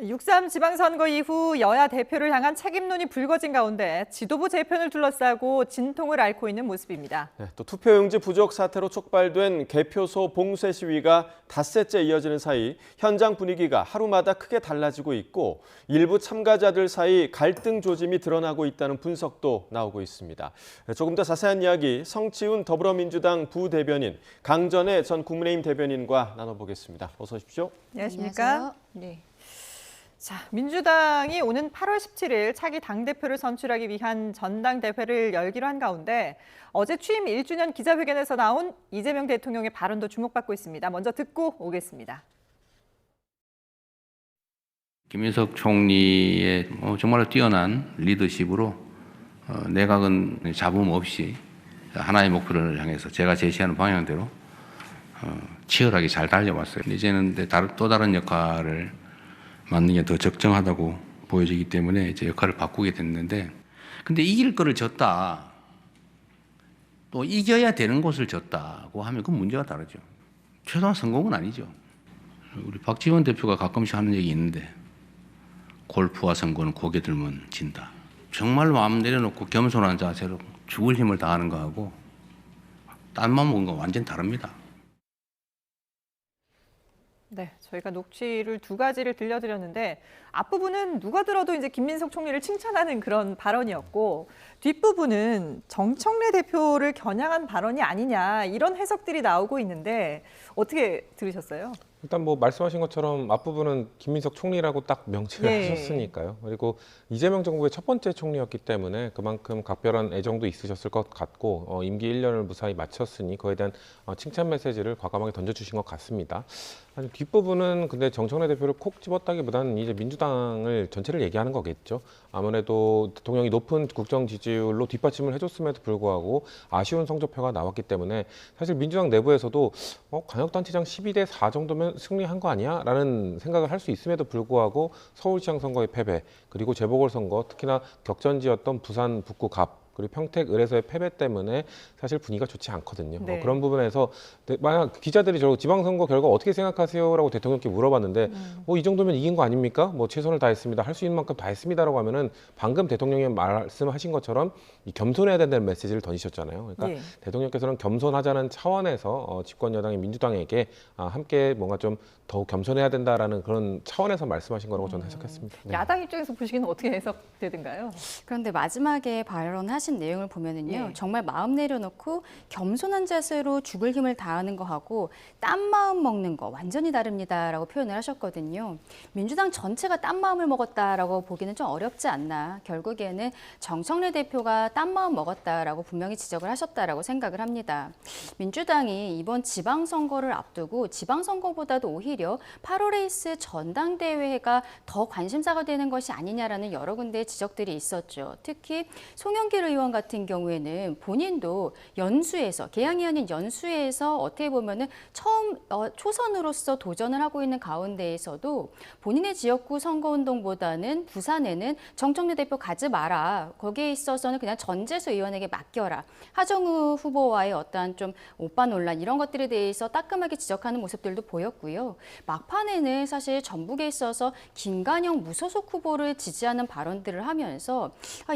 6.3 지방선거 이후 여야 대표를 향한 책임론이 불거진 가운데 지도부 재편을 둘러싸고 진통을 앓고 있는 모습입니다. 네, 또 투표용지 부족 사태로 촉발된 개표소 봉쇄 시위가 닷새째 이어지는 사이 현장 분위기가 하루마다 크게 달라지고 있고 일부 참가자들 사이 갈등 조짐이 드러나고 있다는 분석도 나오고 있습니다. 조금 더 자세한 이야기 성치훈 더불어민주당 부대변인, 강전애 전 국민의힘 대변인과 나눠보겠습니다. 어서 오십시오. 안녕하십니까? 안녕하세요. 네. 자, 민주당이 오는 8월 17일 차기 당대표를 선출하기 위한 전당대회를 열기로 한 가운데 어제 취임 1주년 기자회견에서 나온 이재명 대통령의 발언도 주목받고 있습니다. 먼저 듣고 오겠습니다. 김인석 총리의 정말로 뛰어난 리더십으로 내각은 잡음 없이 하나의 목표를 향해서 제가 제시하는 방향대로 치열하게 잘 달려왔어요. 이제는 또 다른 역할을 맡는 게 더 적정하다고 보여지기 때문에 이제 역할을 바꾸게 됐는데, 근데 이길 거를 졌다, 또 이겨야 되는 곳을 졌다고 하면 그건 문제가 다르죠. 최소한 성공은 아니죠. 우리 박지원 대표가 가끔씩 하는 얘기 있는데 골프와 선거는 고개 들면 진다. 정말 마음 내려놓고 겸손한 자세로 죽을 힘을 다하는 거하고 딴맘 먹은 건 완전 다릅니다. 네, 저희가 녹취를 두 가지를 들려드렸는데 앞부분은 누가 들어도 이제 김민석 총리를 칭찬하는 그런 발언이었고 뒷부분은 정청래 대표를 겨냥한 발언이 아니냐 이런 해석들이 나오고 있는데 어떻게 들으셨어요? 일단 뭐 말씀하신 것처럼 앞부분은 김민석 총리라고 딱 명시를 네. 하셨으니까요. 그리고 이재명 정부의 첫 번째 총리였기 때문에 그만큼 각별한 애정도 있으셨을 것 같고 임기 1년을 무사히 마쳤으니 그에 대한 칭찬 메시지를 과감하게 던져주신 것 같습니다. 아니, 뒷부분은 근데 정청래 대표를 콕 집었다기보다는 이제 민주당을 전체를 얘기하는 거겠죠. 아무래도 대통령이 높은 국정 지지율로 뒷받침을 해줬음에도 불구하고 아쉬운 성적표가 나왔기 때문에 사실 민주당 내부에서도 광역단체장 12대 4 정도면 승리한 거 아니야? 라는 생각을 할 수 있음에도 불구하고 서울시장 선거의 패배, 그리고 재보궐선거, 특히나 격전지였던 부산 북구 갑, 그리고 평택 을에서의 패배 때문에 사실 분위기가 좋지 않거든요. 네. 그런 부분에서 만약 기자들이 저 지방선거 결과 어떻게 생각하세요라고 대통령께 물어봤는데 이 정도면 이긴 거 아닙니까? 뭐 최선을 다했습니다. 할 수 있는 만큼 다 했습니다라고 하면은 방금 대통령이 말씀하신 것처럼 이 겸손해야 된다는 메시지를 던지셨잖아요. 그러니까 예. 대통령께서는 겸손하자는 차원에서 집권 여당인 민주당에게 함께 뭔가 좀 더욱 겸손해야 된다라는 그런 차원에서 말씀하신 거라고 저는 해석했습니다. 네. 야당 입장에서 보시기에는 어떻게 해석되든가요? 그런데 마지막에 발언하신 내용을 보면은요, 예. 정말 마음 내려놓고 겸손한 자세로 죽을 힘을 다하는 거하고 딴 마음 먹는 거 완전히 다릅니다라고 표현을 하셨거든요. 민주당 전체가 딴 마음을 먹었다라고 보기는 좀 어렵지 않나. 결국에는 정청래 대표가 딴 마음 먹었다라고 분명히 지적을 하셨다라고 생각을 합니다. 민주당이 이번 지방선거를 앞두고 지방선거보다도 오히려 8월에 있을 전당대회가 더 관심사가 되는 것이 아니냐라는 여러 군데의 지적들이 있었죠. 특히 송영길 의원 같은 경우에는 본인도 연수에서, 개항이 아닌 연수에서 어떻게 보면은 처음 초선으로서 도전을 하고 있는 가운데에서도 본인의 지역구 선거운동보다는 부산에는 정청래 대표 가지 마라. 거기에 있어서는 그냥 전재수 의원에게 맡겨라. 하정우 후보와의 어떠한 좀 오빠 논란 이런 것들에 대해서 따끔하게 지적하는 모습들도 보였고요. 막판에는 사실 전북에 있어서 김관영 무소속 후보를 지지하는 발언들을 하면서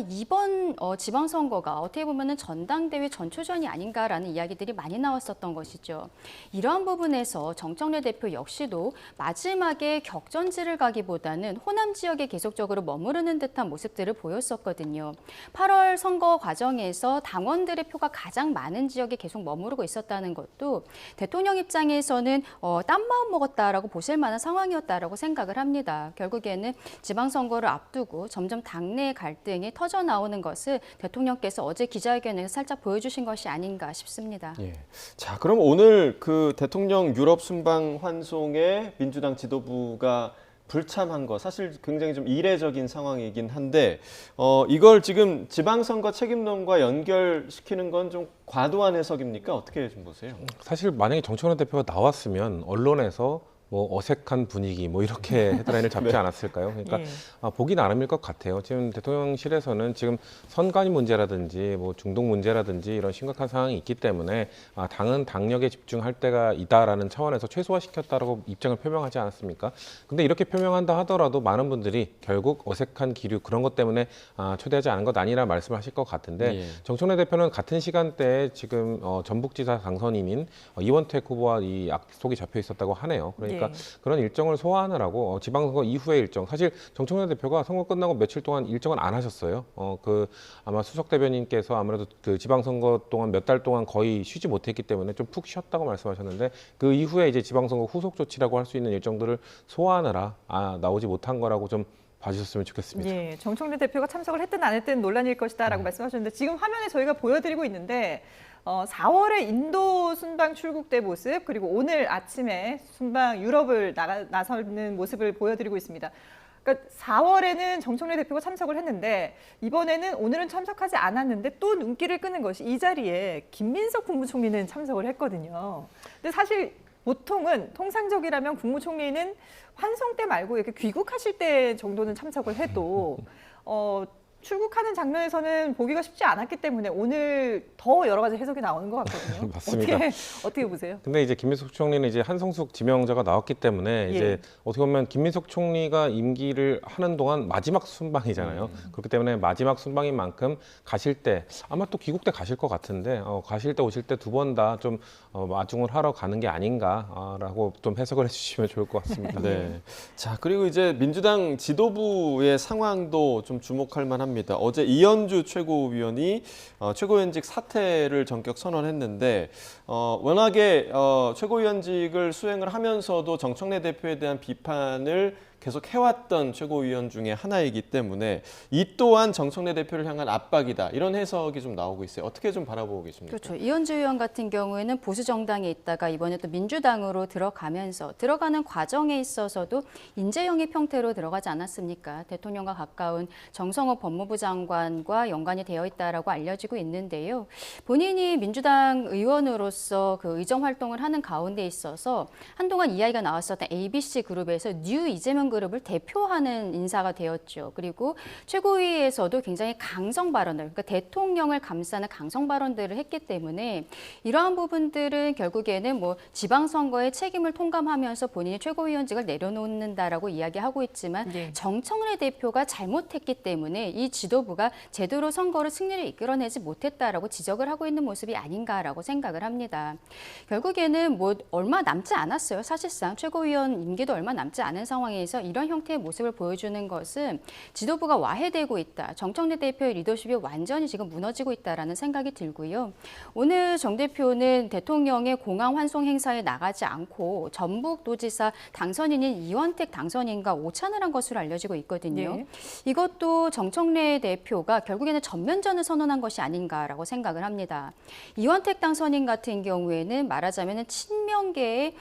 이번 지방선거가 어떻게 보면은 전당대회 전초전이 아닌가라는 이야기들이 많이 나왔었던 것이죠. 이러한 부분에서 정청래 대표 역시도 마지막에 격전지를 가기보다는 호남 지역에 계속적으로 머무르는 듯한 모습들을 보였었거든요. 8월 선거 과정에서 당원들의 표가 가장 많은 지역에 계속 머무르고 있었다는 것도 대통령 입장에서는 딴 마음 먹었다라고 보실 만한 상황이었다라고 생각을 합니다. 결국에는 지방선거를 앞두고 점점 당내 갈등이 터져 나오는 것을 대통령께서 어제 기자회견에서 살짝 보여주신 것이 아닌가 싶습니다. 예. 자, 그럼 오늘 그 대통령 유럽 순방 환송에 민주당 지도부가 불참한 거 사실 굉장히 좀 이례적인 상황이긴 한데 이걸 지금 지방선거 책임론과 연결시키는 건 좀 과도한 해석입니까? 어떻게 좀 보세요? 사실 만약에 정청래 대표가 나왔으면 언론에서 뭐 어색한 분위기 뭐 이렇게 헤드라인을 잡지 않았을까요? 그러니까 예. 보기 나름일 것 같아요. 지금 대통령실에서는 지금 선관위 문제라든지 뭐 중동 문제라든지 이런 심각한 상황이 있기 때문에 당은 당력에 집중할 때가 있다라는 차원에서 최소화시켰다라고 입장을 표명하지 않았습니까? 근데 이렇게 표명한다 하더라도 많은 분들이 결국 어색한 기류 그런 것 때문에 초대하지 않은 것 아니라 말씀하실 것 같은데 예. 정청래 대표는 같은 시간대에 지금 전북지사 당선인인 이원택 후보와 이 약속이 잡혀 있었다고 하네요. 그러니까 네. 그런 일정을 소화하느라고 지방선거 이후의 일정, 사실 정청래 대표가 선거 끝나고 며칠 동안 일정을 안 하셨어요. 아마 수석 대변인께서 아무래도 그 지방선거 동안 몇 달 동안 거의 쉬지 못했기 때문에 좀 푹 쉬었다고 말씀하셨는데 그 이후에 이제 지방선거 후속 조치라고 할 수 있는 일정들을 소화하느라 나오지 못한 거라고 좀 봐주셨으면 좋겠습니다. 예, 정청래 대표가 참석을 했든 안 했든 논란일 것이다라고 말씀하셨는데 지금 화면에 저희가 보여드리고 있는데 4월에 인도 순방 출국대 모습 그리고 오늘 아침에 순방 유럽을 나서는 모습을 보여드리고 있습니다. 그러니까 4월에는 정청래 대표가 참석을 했는데 이번에는 오늘은 참석하지 않았는데 또 눈길을 끄는 것이 이 자리에 김민석 국무총리는 참석을 했거든요. 근데 사실 보통은 통상적이라면 국무총리는 환송 때 말고 이렇게 귀국하실 때 정도는 참석을 해도 출국하는 장면에서는 보기가 쉽지 않았기 때문에 오늘 더 여러 가지 해석이 나오는 것 같거든요. 맞습니다. 어떻게 보세요? 근데 이제 김민석 총리는 이제 한성숙 지명자가 나왔기 때문에 이제 어떻게 보면 김민석 총리가 임기를 하는 동안 마지막 순방이잖아요. 그렇기 때문에 마지막 순방인 만큼 가실 때 아마 또 귀국 때 가실 것 같은데 가실 때 오실 때 두 번 다 좀 마중을 하러 가는 게 아닌가라고 좀 해석을 해주시면 좋을 것 같습니다. 네. 자, 그리고 이제 민주당 지도부의 상황도 좀 주목할 만합니다. 어제 이현주 최고위원이 최고위원직 사퇴를 전격 선언했는데 워낙에 최고위원직을 수행을 하면서도 정청래 대표에 대한 비판을 계속 해왔던 최고위원 중에 하나이기 때문에 이 또한 정청래 대표를 향한 압박이다. 이런 해석이 좀 나오고 있어요. 어떻게 좀 바라보고 계십니까? 그렇죠. 이현주 의원 같은 경우에는 보수 정당에 있다가 이번에 또 민주당으로 들어가면서 들어가는 과정에 있어서도 인재영입 형태로 들어가지 않았습니까? 대통령과 가까운 정성호 법무부 장관과 연관이 되어 있다라고 알려지고 있는데요. 본인이 민주당 의원으로서 그 의정 활동을 하는 가운데 있어서 한동안 이야기가 나왔었던 ABC 그룹에서 뉴 이재명 그룹을 대표하는 인사가 되었죠. 그리고 최고위에서도 굉장히 강성 발언을, 그러니까 대통령을 감싸는 강성 발언들을 했기 때문에 이러한 부분들은 결국에는 뭐 지방선거의 책임을 통감하면서 본인이 최고위원직을 내려놓는다라고 이야기하고 있지만 정청래 대표가 잘못했기 때문에 이 지도부가 제대로 선거로 승리를 이끌어내지 못했다라고 지적을 하고 있는 모습이 아닌가라고 생각을 합니다. 결국에는 뭐 얼마 남지 않았어요. 사실상 최고위원 임기도 얼마 남지 않은 상황에서 이런 형태의 모습을 보여주는 것은 지도부가 와해되고 있다. 정청래 대표의 리더십이 완전히 지금 무너지고 있다라는 생각이 들고요. 오늘 정 대표는 대통령의 공항 환송 행사에 나가지 않고 전북도지사 당선인인 이원택 당선인과 오찬을 한 것으로 알려지고 있거든요. 이것도 정청래 대표가 결국에는 전면전을 선언한 것이 아닌가라고 생각을 합니다. 이원택 당선인 같은 경우에는 말하자면 친명계의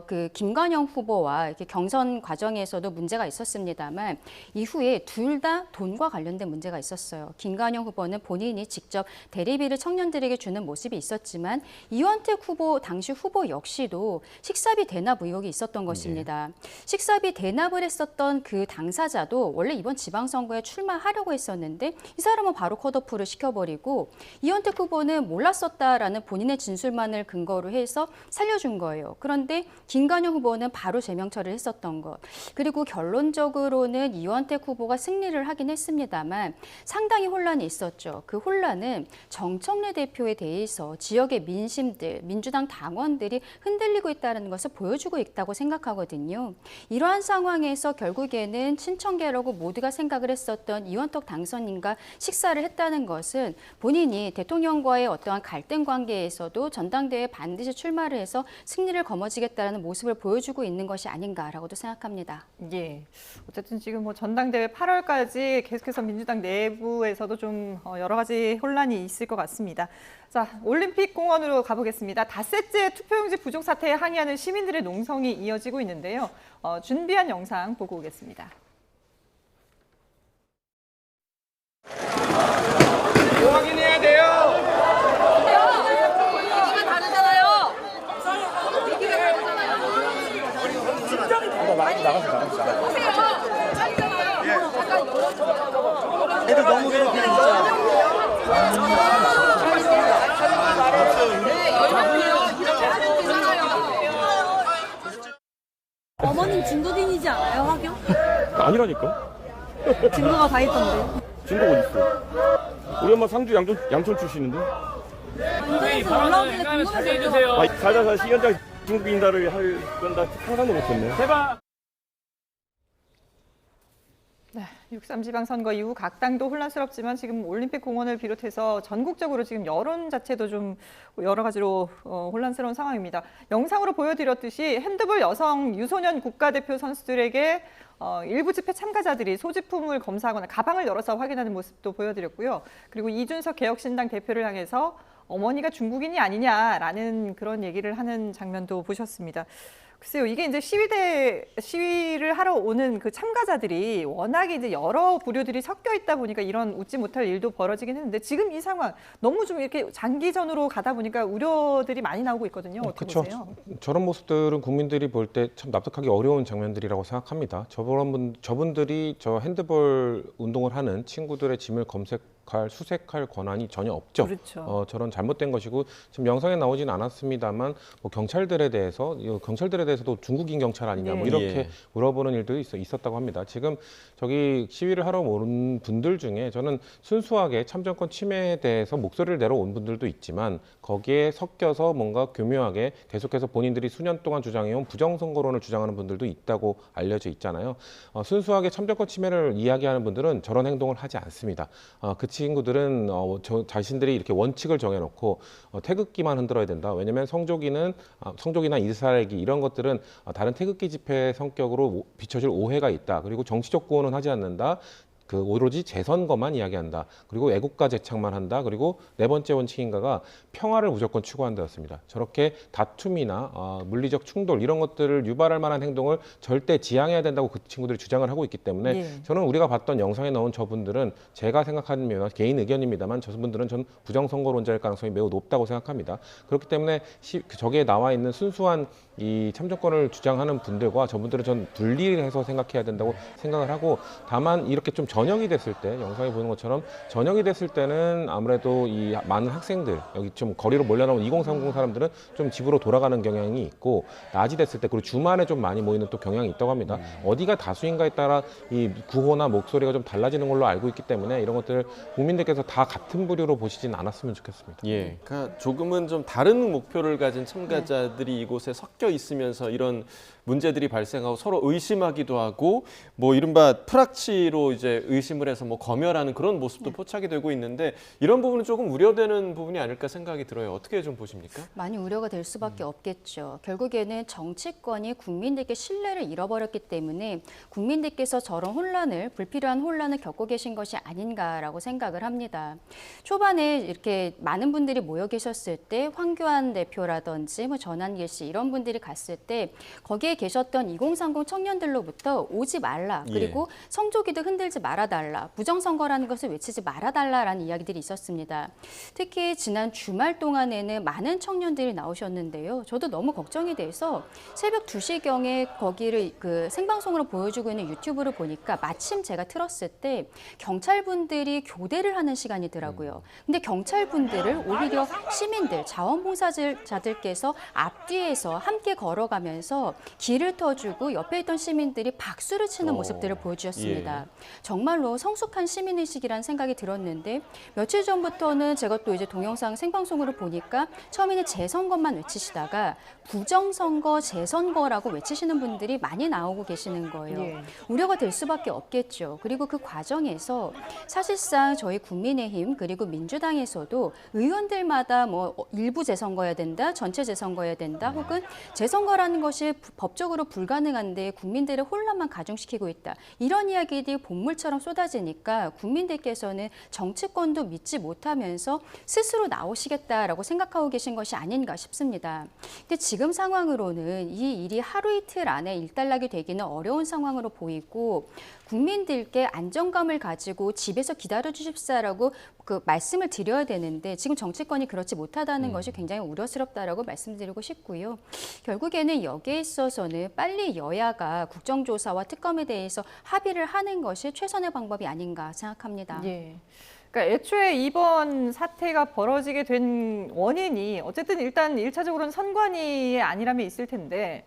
그 김관영 후보와 이렇게 경선 과정에서도 문제가 있었습니다만 이후에 둘 다 돈과 관련된 문제가 있었어요. 김관영 후보는 본인이 직접 대리비를 청년들에게 주는 모습이 있었지만 이원택 후보 당시 후보 역시도 식사비 대납 의혹이 있었던 것입니다. 식사비 대납을 했었던 그 당사자도 원래 이번 지방선거에 출마하려고 했었는데 이 사람은 바로 컷오프를 시켜버리고 이원택 후보는 몰랐었다라는 본인의 진술만을 근거로 해서 살려준 거예요. 그런데 김관영 후보는 바로 제명처를 했었던 것. 그리고 결론적으로는 이원택 후보가 승리를 하긴 했습니다만 상당히 혼란이 있었죠. 그 혼란은 정청래 대표에 대해서 지역의 민심들, 민주당 당원들이 흔들리고 있다는 것을 보여주고 있다고 생각하거든요. 이러한 상황에서 결국에는 친청계라고 모두가 생각을 했었던 이원택 당선인과 식사를 했다는 것은 본인이 대통령과의 어떠한 갈등 관계에서도 전당대회에 반드시 출마를 해서 승리를 거머쥐겠다는 모습을 보여주고 있는 것이 아닌가라고도 생각합니다. 예. 어쨌든 지금 뭐 전당대회 8월까지 계속해서 민주당 내부에서도 좀 여러 가지 혼란이 있을 것 같습니다. 자, 올림픽 공원으로 가보겠습니다. 닷새째 투표용지 부족 사태에 항의하는 시민들의 농성이 이어지고 있는데요. 준비한 영상 보고 오겠습니다. 확인해야 돼요. 얘기가 다르잖아요. 얘기가 다르잖아요. 애들 너무 괴롭히네 진짜. 어머님 중도인이지 않아요, 학교? 아니라니까. 증거가 다 있던데. 중독 어디 있어? 우리 엄마 상주 양천 출신인데. 인터넷에 올라오길래 궁금해서. 아, 살다가 시현장 중국 인사를 할 건다 상상도 못했네. 제발. 네, 6.3 지방선거 이후 각 당도 혼란스럽지만 지금 올림픽 공원을 비롯해서 전국적으로 지금 여론 자체도 좀 여러 가지로 혼란스러운 상황입니다. 영상으로 보여드렸듯이 핸드볼 여성 유소년 국가대표 선수들에게 일부 집회 참가자들이 소지품을 검사하거나 가방을 열어서 확인하는 모습도 보여드렸고요. 그리고 이준석 개혁신당 대표를 향해서 어머니가 중국인이 아니냐라는 그런 얘기를 하는 장면도 보셨습니다. 글쎄요, 이게 이제 시위를 하러 오는 그 참가자들이 워낙에 이제 여러 부류들이 섞여 있다 보니까 이런 웃지 못할 일도 벌어지긴 했는데 지금 이 상황 너무 좀 이렇게 장기전으로 가다 보니까 우려들이 많이 나오고 있거든요. 어떻게 그쵸. 보세요? 저런 모습들은 국민들이 볼 때 참 납득하기 어려운 장면들이라고 생각합니다. 저분들이 저 핸드볼 운동을 하는 친구들의 짐을 수색할 권한이 전혀 없죠. 그렇죠. 저런 잘못된 것이고 지금 영상에 나오진 않았습니다만 뭐 경찰들에 대해서도 중국인 경찰 아니냐 뭐 네. 이렇게 예. 물어보는 일도 있었다고 합니다. 지금 저기 시위를 하러 온 분들 중에 저는 순수하게 참정권 침해에 대해서 목소리를 내려온 분들도 있지만 거기에 섞여서 뭔가 교묘하게 계속해서 본인들이 수년 동안 주장해온 부정선거론을 주장하는 분들도 있다고 알려져 있잖아요. 순수하게 참정권 침해를 이야기하는 분들은 저런 행동을 하지 않습니다. 그 친구들은 자신들이 이렇게 원칙을 정해놓고 태극기만 흔들어야 된다. 왜냐하면 성족이나 이스라엘기 이런 것들은 다른 태극기 집회 성격으로 비춰질 오해가 있다. 그리고 정치적 구호는 하지 않는다. 오로지 재선거만 이야기한다. 그리고 애국가 제창만 한다. 그리고 네 번째 원칙인가가 평화를 무조건 추구한다였습니다. 저렇게 다툼이나 물리적 충돌 이런 것들을 유발할 만한 행동을 절대 지양해야 된다고 그 친구들이 주장을 하고 있기 때문에 예. 저는 우리가 봤던 영상에 나온 저분들은 제가 생각하는 개인 의견입니다만 저분들은 전 부정선거론자일 가능성이 매우 높다고 생각합니다. 그렇기 때문에 저기에 나와 있는 순수한 이 참정권을 주장하는 분들과 저분들은 전 분리해서 생각해야 된다고 생각을 하고 다만 이렇게 좀 저녁이 됐을 때 영상에 보는 것처럼 저녁이 됐을 때는 아무래도 이 많은 학생들 여기 좀 거리로 몰려나온 2030 사람들은 좀 집으로 돌아가는 경향이 있고 낮이 됐을 때 그리고 주말에 좀 많이 모이는 또 경향이 있다고 합니다. 어디가 다수인가에 따라 이 구호나 목소리가 좀 달라지는 걸로 알고 있기 때문에 이런 것들 국민들께서 다 같은 부류로 보시진 않았으면 좋겠습니다. 예, 그러니까 조금은 좀 다른 목표를 가진 참가자들이 이곳에 섞여 있으면서 이런 문제들이 발생하고 서로 의심하기도 하고 뭐 이른바 프락치로 이제 의심을 해서 뭐 검열하는 그런 모습도 포착이 되고 있는데 이런 부분은 조금 우려되는 부분이 아닐까 생각이 들어요. 어떻게 좀 보십니까? 많이 우려가 될 수밖에 없겠죠. 결국에는 정치권이 국민들께 신뢰를 잃어버렸기 때문에 국민들께서 저런 불필요한 혼란을 겪고 계신 것이 아닌가라고 생각을 합니다. 초반에 이렇게 많은 분들이 모여 계셨을 때 황교안 대표라든지 뭐 전한길 씨 이런 분들이 갔을 때 거기에 계셨던 2030 청년들로부터 오지 말라. 그리고 성조기도 흔들지 말아달라. 부정선거라는 것을 외치지 말아달라라는 이야기들이 있었습니다. 특히 지난 주말 동안에는 많은 청년들이 나오셨는데요. 저도 너무 걱정이 돼서 새벽 2시경에 거기를 생방송으로 보여주고 있는 유튜브를 보니까 마침 제가 틀었을 때 경찰분들이 교대를 하는 시간이더라고요. 근데 경찰분들을 오히려 시민들, 자원봉사자들께서 앞뒤에서 함께 걸어가면서 길을 터주고 옆에 있던 시민들이 박수를 치는 모습들을 보여주셨습니다. 정말로 성숙한 시민의식이라는 생각이 들었는데 며칠 전부터는 제가 또 이제 동영상 생방송으로 보니까 처음에는 재선거만 외치시다가 부정선거, 재선거라고 외치시는 분들이 많이 나오고 계시는 거예요. 예. 우려가 될 수밖에 없겠죠. 그리고 그 과정에서 사실상 저희 국민의힘 그리고 민주당에서도 의원들마다 뭐 일부 재선거여야 된다, 전체 재선거여야 된다, 혹은 재선거라는 것이 법적으로 불가능한데 국민들의 혼란만 가중시키고 있다. 이런 이야기들이 본물처럼 쏟아지니까 국민들께서는 정치권도 믿지 못하면서 스스로 나오시겠다라고 생각하고 계신 것이 아닌가 싶습니다. 근데 지금 상황으로는 이 일이 하루 이틀 안에 일단락이 되기는 어려운 상황으로 보이고 국민들께 안정감을 가지고 집에서 기다려 주십사라고 말씀을 드려야 되는데 지금 정치권이 그렇지 못하다는 것이 굉장히 우려스럽다라고 말씀드리고 싶고요. 결국에는 여기에 있어서는 빨리 여야가 국정조사와 특검에 대해서 합의를 하는 것이 최선의 최선의 방법이 아닌가 생각합니다. 예. 그러니까 애초에 이번 사태가 벌어지게 된 원인이 어쨌든 일단 1차적으로는 선관위의 안일함이 있을 텐데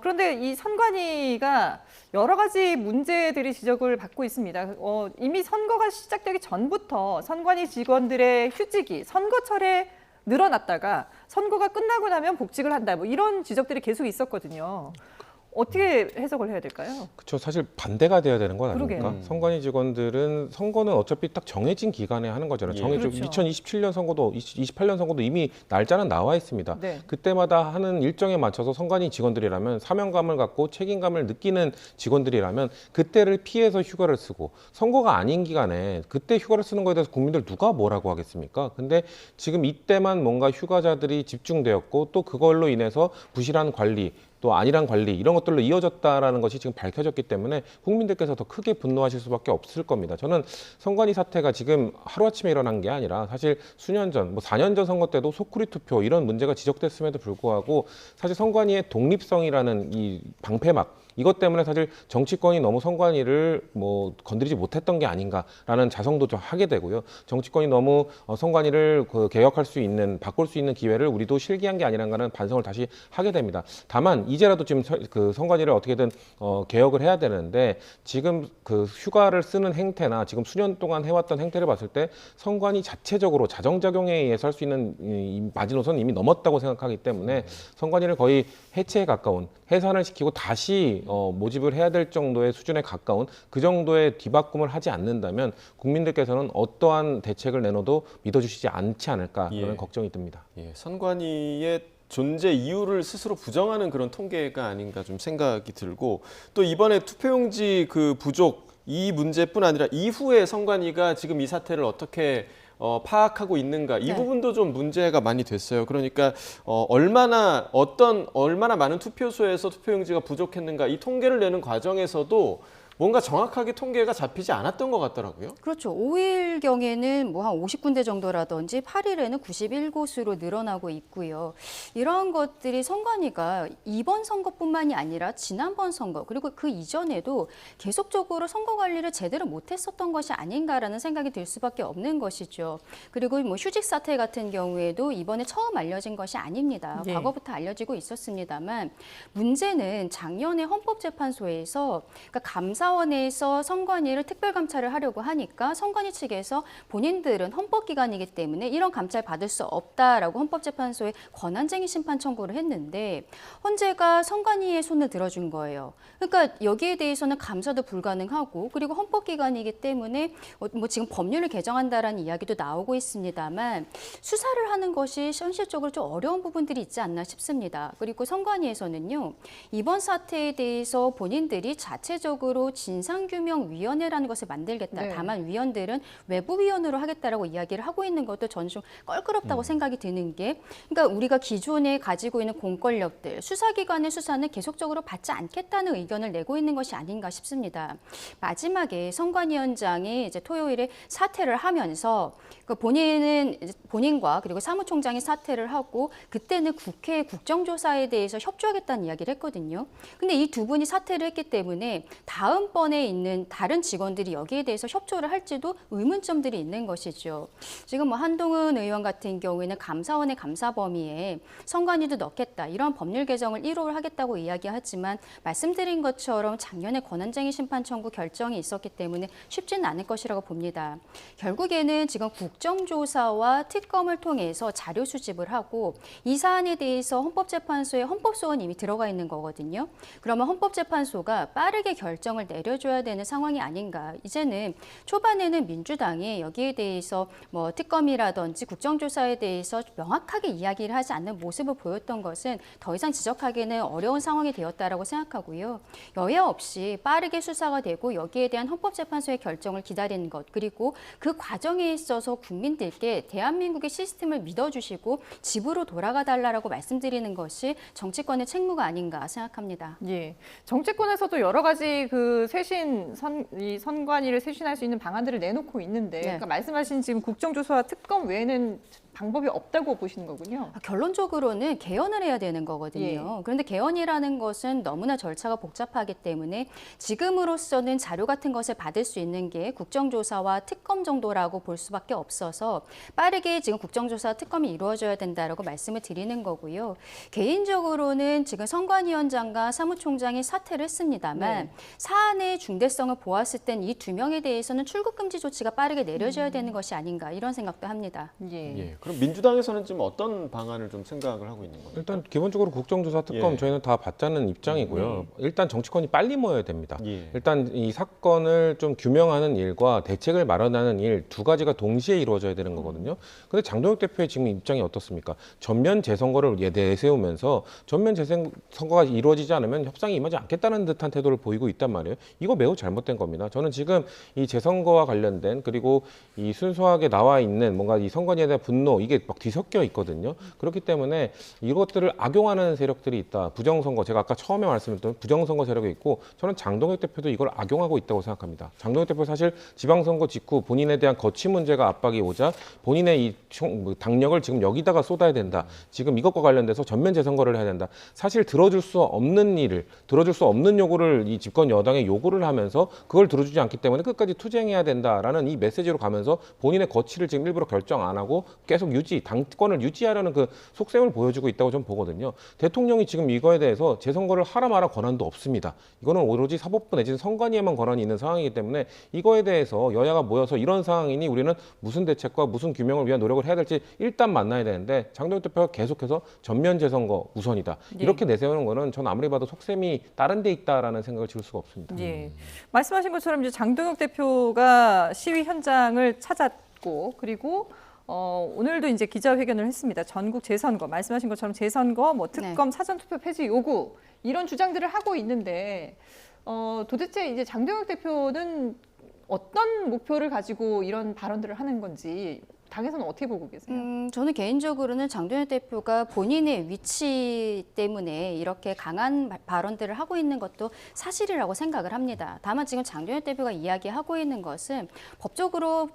그런데 이 선관위가 여러 가지 문제들이 지적을 받고 있습니다. 이미 선거가 시작되기 전부터 선관위 직원들의 휴직이 선거철에 늘어났다가 선거가 끝나고 나면 복직을 한다. 뭐 이런 지적들이 계속 있었거든요. 어떻게 해석을 해야 될까요? 그렇죠. 사실 반대가 돼야 되는 건 아닙니까? 그러게요. 선관위 직원들은 선거는 어차피 딱 정해진 기간에 하는 거잖아요. 예. 정해진 그렇죠. 2027년 선거도 28년 선거도 이미 날짜는 나와 있습니다. 네. 그때마다 하는 일정에 맞춰서 선관위 직원들이라면 사명감을 갖고 책임감을 느끼는 직원들이라면 그때를 피해서 휴가를 쓰고 선거가 아닌 기간에 그때 휴가를 쓰는 거에 대해서 국민들 누가 뭐라고 하겠습니까? 근데 지금 이때만 뭔가 휴가자들이 집중되었고 또 그걸로 인해서 부실한 관리 또 안일한 관리 이런 것들로 이어졌다라는 것이 지금 밝혀졌기 때문에 국민들께서 더 크게 분노하실 수밖에 없을 겁니다. 저는 선관위 사태가 지금 하루아침에 일어난 게 아니라 사실 수년 전, 뭐 4년 전 선거 때도 소쿠리 투표 이런 문제가 지적됐음에도 불구하고 사실 선관위의 독립성이라는 이 방패막 이것 때문에 사실 정치권이 너무 선관위를 뭐 건드리지 못했던 게 아닌가라는 자성도 좀 하게 되고요. 정치권이 너무 선관위를 개혁할 수 있는, 바꿀 수 있는 기회를 우리도 실기한 게 아니란가는 반성을 다시 하게 됩니다. 다만 이제라도 지금 그 선관위를 어떻게든 개혁을 해야 되는데 지금 그 휴가를 쓰는 행태나 지금 수년 동안 해왔던 행태를 봤을 때 선관위 자체적으로 자정작용에 의해서 할 수 있는 이 마지노선은 이미 넘었다고 생각하기 때문에 선관위를 거의 해체에 가까운 해산을 시키고 다시 모집을 해야 될 정도의 수준에 가까운 그 정도의 뒤바꿈을 하지 않는다면 국민들께서는 어떠한 대책을 내놔도 믿어주시지 않지 않을까 그런 걱정이 듭니다. 예, 선관위의 존재 이유를 스스로 부정하는 그런 통계가 아닌가 좀 생각이 들고 또 이번에 투표용지 그 부족 이 문제뿐 아니라 이후에 선관위가 지금 이 사태를 어떻게 파악하고 있는가 이 네. 부분도 좀 문제가 많이 됐어요. 그러니까 얼마나 많은 투표소에서 투표용지가 부족했는가 이 통계를 내는 과정에서도 뭔가 정확하게 통계가 잡히지 않았던 것 같더라고요. 그렇죠. 5일경에는 뭐 한 50군데 정도라든지 8일에는 91곳으로 늘어나고 있고요. 이런 것들이 선관위가 이번 선거뿐만이 아니라 지난번 선거 그리고 그 이전에도 계속적으로 선거 관리를 제대로 못했었던 것이 아닌가라는 생각이 들 수밖에 없는 것이죠. 그리고 뭐 휴직 사태 같은 경우에도 이번에 처음 알려진 것이 아닙니다. 예. 과거부터 알려지고 있었습니다만 문제는 작년에 헌법재판소에서 그러니까 감사원에서 선관위를 특별감찰을 하려고 하니까 선관위 측에서 본인들은 헌법기관이기 때문에 이런 감찰 받을 수 없다라고 헌법재판소에 권한쟁의 심판 청구를 했는데 헌재가 선관위의 손을 들어준 거예요. 그러니까 여기에 대해서는 감사도 불가능하고 그리고 헌법기관이기 때문에 뭐 지금 법률을 개정한다라는 이야기도 나오고 있습니다만 수사를 하는 것이 현실적으로 좀 어려운 부분들이 있지 않나 싶습니다. 그리고 선관위에서는요. 이번 사태에 대해서 본인들이 자체적으로 진상규명위원회라는 것을 만들겠다. 네. 다만 위원들은 외부위원으로 하겠다라고 이야기를 하고 있는 것도 저는 좀 껄끄럽다고 생각이 드는 게 그러니까 우리가 기존에 가지고 있는 공권력들, 수사기관의 수사는 계속적으로 받지 않겠다는 의견을 내고 있는 것이 아닌가 싶습니다. 마지막에 선관위원장이 이제 토요일에 사퇴를 하면서 그 본인과 그리고 사무총장이 사퇴를 하고 그때는 국회 국정조사에 대해서 협조하겠다는 이야기를 했거든요. 근데 이 두 분이 사퇴를 했기 때문에 다음번에 있는 다른 직원들이 여기에 대해서 협조를 할지도 의문점들이 있는 것이죠. 지금 뭐 한동훈 의원 같은 경우에는 감사원의 감사 범위에 선관위도 넣겠다. 이런 법률 개정을 1호를 하겠다고 이야기하지만 말씀드린 것처럼 작년에 권한쟁의 심판 청구 결정이 있었기 때문에 쉽지는 않을 것이라고 봅니다. 결국에는 지금 국정조사와 특검을 통해서 자료 수집을 하고 이 사안에 대해서 헌법재판소에 헌법소원이 이미 들어가 있는 거거든요. 그러면 헌법재판소가 빠르게 결정을 내려줘야 되는 상황이 아닌가. 이제는 초반에는 민주당이 여기에 대해서 뭐 특검이라든지 국정조사에 대해서 명확하게 이야기를 하지 않는 모습을 보였던 것은 더 이상 지적하기는 어려운 상황이 되었다라고 생각하고요. 여야 없이 빠르게 수사가 되고 여기에 대한 헌법재판소의 결정을 기다리는 것 그리고 그 과정에 있어서 국민들께 대한민국의 시스템을 믿어주시고 집으로 돌아가 달라고 말씀드리는 것이 정치권의 책무가 아닌가 생각합니다. 예. 정치권에서도 여러 가지 그 선관위를 쇄신할 수 있는 방안들을 내놓고 있는데, 네. 그러니까 말씀하신 지금 국정조사와 특검 외에는 방법이 없다고 보시는 거군요. 결론적으로는 개헌을 해야 되는 거거든요. 예. 그런데 개헌이라는 것은 너무나 절차가 복잡하기 때문에 지금으로서는 자료 같은 것을 받을 수 있는 게 국정조사와 특검 정도라고 볼 수밖에 없어서 빠르게 지금 국정조사 특검이 이루어져야 된다라고 말씀을 드리는 거고요. 개인적으로는 지금 선관위원장과 사무총장이 사퇴를 했습니다만 네. 사안의 중대성을 보았을 땐 이 두 명에 대해서는 출국 금지 조치가 빠르게 내려져야 되는 것이 아닌가 이런 생각도 합니다. 예. 예, 그럼 민주당에서는 지금 어떤 방안을 좀 생각을 하고 있는 겁니까? 일단 기본적으로 국정조사 특검 예. 저희는 다 받자는 입장이고요. 일단 정치권이 빨리 모여야 됩니다. 예. 일단 이 사건을 좀 규명하는 일과 대책을 마련하는 일 두 가지가 동시에 이루어져야 되는 거거든요. 근데 장동혁 대표의 지금 입장이 어떻습니까? 전면 재선거를 내세우면서 전면 재선거가 이루어지지 않으면 협상이 임하지 않겠다는 듯한 태도를 보이고 있단 말이에요. 이거 매우 잘못된 겁니다. 저는 지금 이 재선거와 관련된 그리고 이 순수하게 나와 있는 뭔가 이 선관위에 대한 분노 이게 막 뒤섞여 있거든요. 그렇기 때문에 이것들을 악용하는 세력들이 있다. 부정선거 제가 아까 처음에 말씀드렸던 부정선거 세력이 있고 저는 장동혁 대표도 이걸 악용하고 있다고 생각합니다. 장동혁 대표 사실 지방선거 직후 본인에 대한 거취 문제가 압박이 오자 본인의 이 당력을 지금 여기다가 쏟아야 된다. 지금 이것과 관련돼서 전면 재선거를 해야 된다. 사실 들어줄 수 없는 일을 들어줄 수 없는 요구를 이 집권 여당에 요구를 하면서 그걸 들어주지 않기 때문에 끝까지 투쟁해야 된다라는 이 메시지로 가면서 본인의 거취를 지금 일부러 결정 안 하고 계속 당권을 유지하려는 그 속셈을 보여주고 있다고 저는 보거든요. 대통령이 지금 이거에 대해서 재선거를 하라 마라 권한도 없습니다. 이거는 오로지 사법부 내지는 선관위에만 권한이 있는 상황이기 때문에 이거에 대해서 여야가 모여서 이런 상황이니 우리는 무슨 대책과 무슨 규명을 위한 노력을 해야 될지 일단 만나야 되는데 장동혁 대표가 계속해서 전면 재선거 우선이다. 네. 이렇게 내세우는 거는 전 아무리 봐도 속셈이 다른 데 있다라는 생각을 지울 수가 없습니다. 예. 말씀하신 것처럼 이제 장동혁 대표가 시위 현장을 찾았고 그리고 오늘도 이제 기자회견을 했습니다. 전국 재선거 말씀하신 것처럼 재선거, 뭐 특검, 사전투표 폐지 요구 이런 주장들을 하고 있는데 도대체 이제 장동혁 대표는 어떤 목표를 가지고 이런 발언들을 하는 건지 당에서는 어떻게 보고 계세요? 저는 개인적으로는 장동혁 대표가 본인의 위치 때문에 이렇게 강한 발언들을 하고 있는 것도 사실이라고 생각을 합니다. 다만 지금 장동혁 대표가 이야기하고 있는 것은 법적으로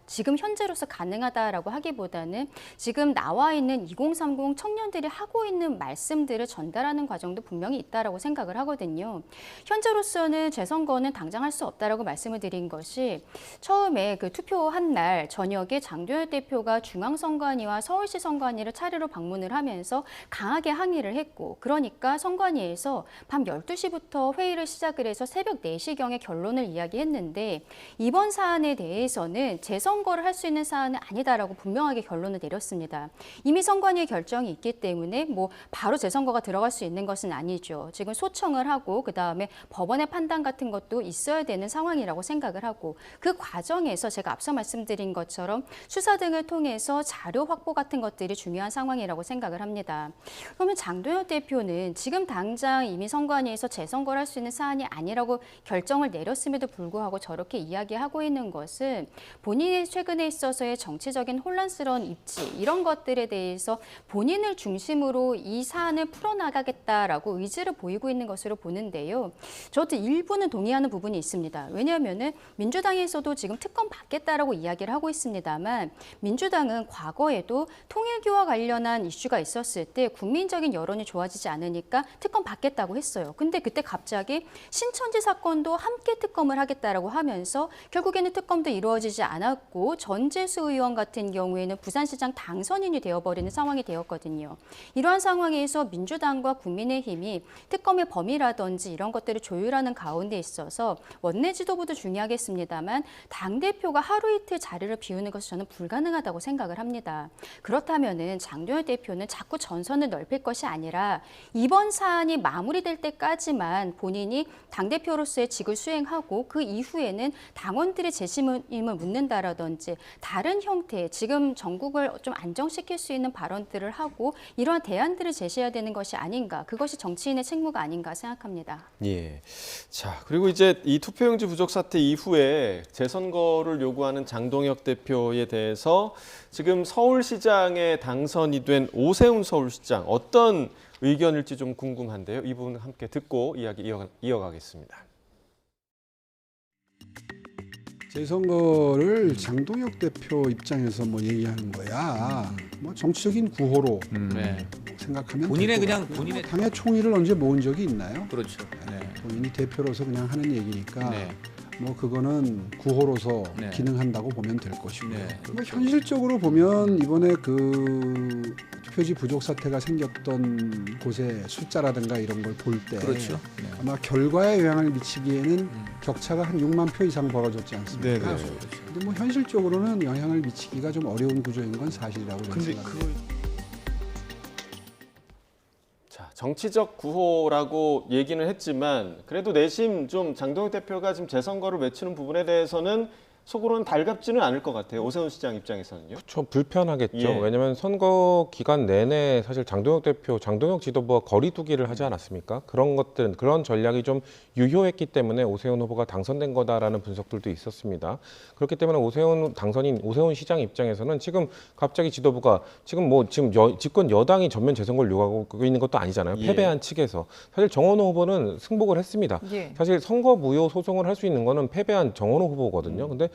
지금 현재로서 가능하다라고 하기보다는 지금 나와 있는 2030 청년들이 하고 있는 말씀들을 전달하는 과정도 분명히 있다라고 생각을 하거든요. 현재로서는 재선거는 당장 할 수 없다라고 말씀을 드린 것이 처음에 그 투표한 날 저녁에 장동혁 대표가 중앙선관위와 서울시 선관위를 차례로 방문을 하면서 강하게 항의를 했고 그러니까 선관위에서 밤 12시부터 회의를 시작을 해서 새벽 4시경에 결론을 이야기했는데 이번 사안에 대해서는 재선거를 할 수 있는 사안은 아니다라고 분명하게 결론을 내렸습니다. 이미 선관위의 결정이 있기 때문에 뭐 바로 재선거가 들어갈 수 있는 것은 아니죠. 지금 소청을 하고 그다음에 법원의 판단 같은 것도 있어야 되는 상황이라고 생각을 하고 그 과정에서 제가 앞서 말씀드린 것처럼 수사 등을 통해서 자료 확보 같은 것들이 중요한 상황이라고 생각을 합니다. 그러면 장동혁 대표는 지금 당장 이미 선관위에서 재선거를 할 수 있는 사안이 아니라고 결정을 내렸음에도 불구하고 저렇게 이야기하고 있는 것은 본인이 최근에 있어서의 정치적인 혼란스러운 입지 이런 것들에 대해서 본인을 중심으로 이 사안을 풀어나가겠다라고 의지를 보이고 있는 것으로 보는데요. 저도 일부는 동의하는 부분이 있습니다. 왜냐하면 민주당에서도 지금 특검 받겠다라고 이야기를 하고 있습니다만 민주당은 과거에도 통일교와 관련한 이슈가 있었을 때 국민적인 여론이 좋아지지 않으니까 특검 받겠다고 했어요. 근데 그때 갑자기 신천지 사건도 함께 특검을 하겠다라고 하면서 결국에는 특검도 이루어지지 않았고 전재수 의원 같은 경우에는 부산시장 당선인이 되어버리는 상황이 되었거든요. 이러한 상황에서 민주당과 국민의힘이 특검의 범위라든지 이런 것들을 조율하는 가운데 있어서 원내 지도부도 중요하겠습니다만 당대표가 하루 이틀 자리를 비우는 것이 저는 불가능하다고 생각을 합니다. 그렇다면은 장동혁 대표는 자꾸 전선을 넓힐 것이 아니라 이번 사안이 마무리될 때까지만 본인이 당대표로서의 직을 수행하고 그 이후에는 당원들의 재심임을 묻는다라든지 다른 형태의 지금 전국을 좀 안정시킬 수 있는 발언들을 하고 이러한 대안들을 제시해야 되는 것이 아닌가. 그것이 정치인의 책무가 아닌가 생각합니다. 예. 자, 그리고 이제 이 투표용지 부족 사태 이후에 재선거를 요구하는 장동혁 대표에 대해서 지금 서울시장에 당선이 된 오세훈 서울시장 어떤 의견일지 좀 궁금한데요. 이 부분 함께 듣고 이야기 이어가겠습니다. 재선거를 장동혁 대표 입장에서 뭐 얘기하는 거야. 뭐 정치적인 구호로 네. 생각하면 본인의 될것 그냥 같고요. 본인의 당의 총의를 언제 모은 적이 있나요? 그렇죠. 네. 본인이 대표로서 그냥 하는 얘기니까 네. 뭐 그거는 구호로서 네. 기능한다고 보면 될 것이고요. 네. 뭐 현실적으로 보면 이번에 그 투표지 부족 사태가 생겼던 곳의 숫자라든가 이런 걸 볼 때 그렇죠. 네. 아마 결과에 영향을 미치기에는 격차가 한 6만 표 이상 벌어졌지 않습니까? 네네. 근데 뭐 현실적으로는 영향을 미치기가 좀 어려운 구조인 건 사실이라고 저는 생각합니다. 자, 정치적 구호라고 얘기는 했지만 그래도 내심 좀 장동혁 대표가 지금 재선거를 외치는 부분에 대해서는 속으로는 달갑지는 않을 것 같아요. 오세훈 시장 입장에서는요. 그렇죠. 불편하겠죠. 예. 왜냐하면 선거 기간 내내 사실 장동혁 대표, 장동혁 지도부와 거리두기를 하지 않았습니까? 그런 것들은 그런 전략이 좀 유효했기 때문에 오세훈 후보가 당선된 거다라는 분석들도 있었습니다. 그렇기 때문에 오세훈 당선인 오세훈 시장 입장에서는 지금 갑자기 지도부가 지금 집권 여당이 전면 재선거를 요구하고 있는 것도 아니잖아요. 예. 패배한 측에서 사실 정원호 후보는 승복을 했습니다. 예. 사실 선거 무효 소송을 할 수 있는 거는 패배한 정원호 후보거든요. 근데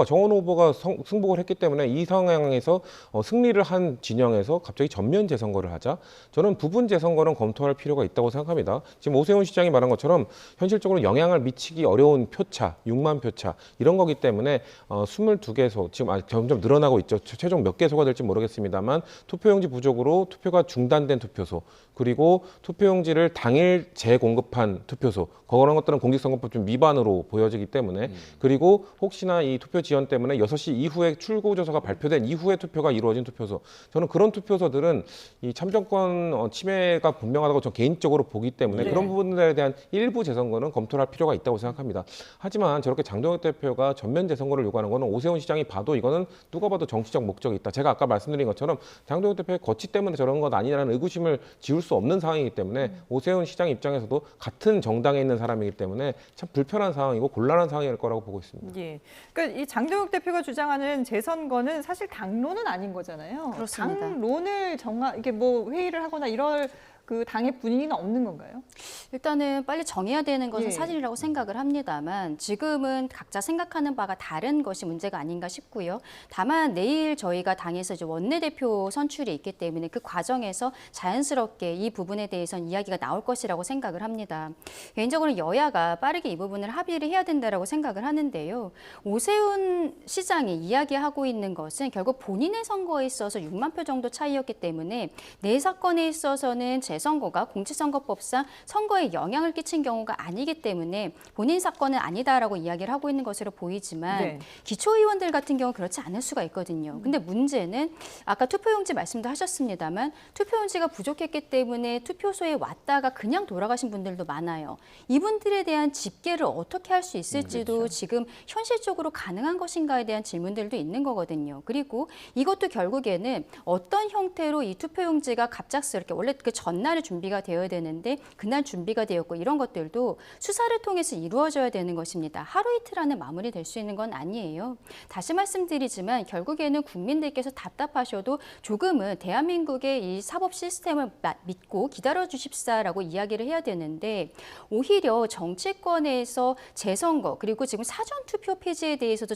정원호 후보가 승복을 했기 때문에 이 상황에서 승리를 한 진영에서 갑자기 전면 재선거를 하자. 저는 부분 재선거는 검토할 필요가 있다고 생각합니다. 지금 오세훈 시장이 말한 것처럼 현실적으로 영향을 미치기 어려운 표차, 6만 표차 이런 거기 때문에 22개소 지금 점점 늘어나고 있죠. 최종 몇 개소가 될지 모르겠습니다만 투표용지 부족으로 투표가 중단된 투표소 그리고 투표용지를 당일 재공급한 투표소 그런 것들은 공직선거법 좀 위반으로 보여지기 때문에 그리고 혹시나 이 투표 지연 때문에 6시 이후에 출구조서가 발표된 이후에 투표가 이루어진 투표소 저는 그런 투표소들은 이 참정권 침해가 분명하다고 저는 개인적으로 보기 때문에 네. 그런 부분들에 대한 일부 재선거는 검토를 할 필요가 있다고 생각합니다. 하지만 저렇게 장동혁 대표가 전면 재선거를 요구하는 거는 오세훈 시장이 봐도 이거는 누가 봐도 정치적 목적이 있다. 제가 아까 말씀드린 것처럼 장동혁 대표의 거취 때문에 저런 것 아니냐는 의구심을 지울 수 없는 상황이기 때문에 오세훈 시장 입장에서도 같은 정당에 있는 사람이기 때문에 참 불편한 상황이고 곤란한 상황일 거라고 보고 있습니다. 예. 그러니까 이 장동혁 대표가 주장하는 재선거는 사실 당론은 아닌 거잖아요. 그렇습니다. 당론을 이게 뭐 회의를 하거나 이럴 그 당의 분위기는 없는 건가요? 일단은 빨리 정해야 되는 것은 예. 사실이라고 생각을 합니다만 지금은 각자 생각하는 바가 다른 것이 문제가 아닌가 싶고요. 다만 내일 저희가 당에서 이제 원내대표 선출이 있기 때문에 그 과정에서 자연스럽게 이 부분에 대해서는 이야기가 나올 것이라고 생각을 합니다. 개인적으로 여야가 빠르게 이 부분을 합의를 해야 된다고 생각을 하는데요. 오세훈 시장이 이야기하고 있는 것은 결국 본인의 선거에 있어서 6만 표 정도 차이였기 때문에 내 사건에 있어서는 재선거가 공직선거법상 선거에 영향을 끼친 경우가 아니기 때문에 본인 사건은 아니다라고 이야기를 하고 있는 것으로 보이지만 네. 기초의원들 같은 경우 그렇지 않을 수가 있거든요. 근데 문제는 아까 투표용지 말씀도 하셨습니다만 투표용지가 부족했기 때문에 투표소에 왔다가 그냥 돌아가신 분들도 많아요. 이분들에 대한 집계를 어떻게 할 수 있을지도 그렇죠. 지금 현실적으로 가능한 것인가에 대한 질문들도 있는 거거든요. 그리고 이것도 결국에는 어떤 형태로 이 투표용지가 갑작스럽게 원래 그 전날에 준비가 되어야 되는데 그날 준비가 되었고 이런 것들도 수사를 통해서 이루어져야 되는 것입니다. 하루 이틀 안에 마무리될 수 있는 건 아니에요. 다시 말씀드리지만 결국에는 국민들께서 답답하셔도 조금은 대한민국의 이 사법 시스템을 믿고 기다려 주십사라고 이야기를 해야 되는데 오히려 정치권에서 재선거 그리고 지금 사전투표 폐지에 대해서도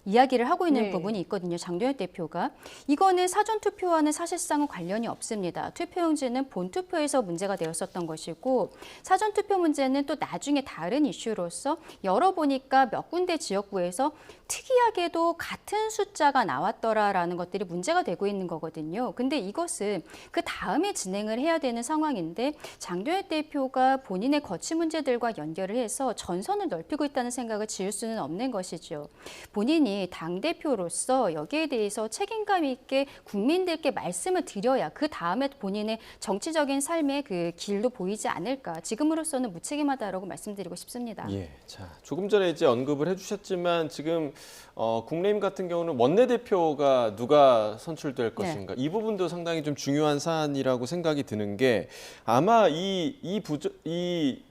이야기를 하고 있는 네. 부분이 있거든요. 장동혁 대표가. 이거는 사전투표와는 사실상은 관련이 없습니다. 투표용지는 본투표에서 문제가 되었었던 것이고 사전투표 문제는 또 나중에 다른 이슈로서 열어보니까 몇 군데 지역구에서 특이하게도 같은 숫자가 나왔더라라는 것들이 문제가 되고 있는 거거든요. 근데 이것은 그 다음에 진행을 해야 되는 상황인데 장동혁 대표가 본인의 거취 문제들과 연결을 해서 전선을 넓히고 있다는 생각을 지울 수는 없는 것이죠. 본인이 당대표로서 여기에 대해서 책임감 있게 국민들께 말씀을 드려야 그 다음에 본인의 정치적인 삶의 그 길도 보이지 않을까. 지금으로서는 무책임하다라고 말씀드리고 싶습니다. 예, 자 조금 전에 이제 언급을 해주셨지만 지금 국민의힘 같은 경우는 원내대표가 누가 선출될 것인가 이 부분도 상당히 좀 중요한 사안이라고 생각이 드는 게 아마 이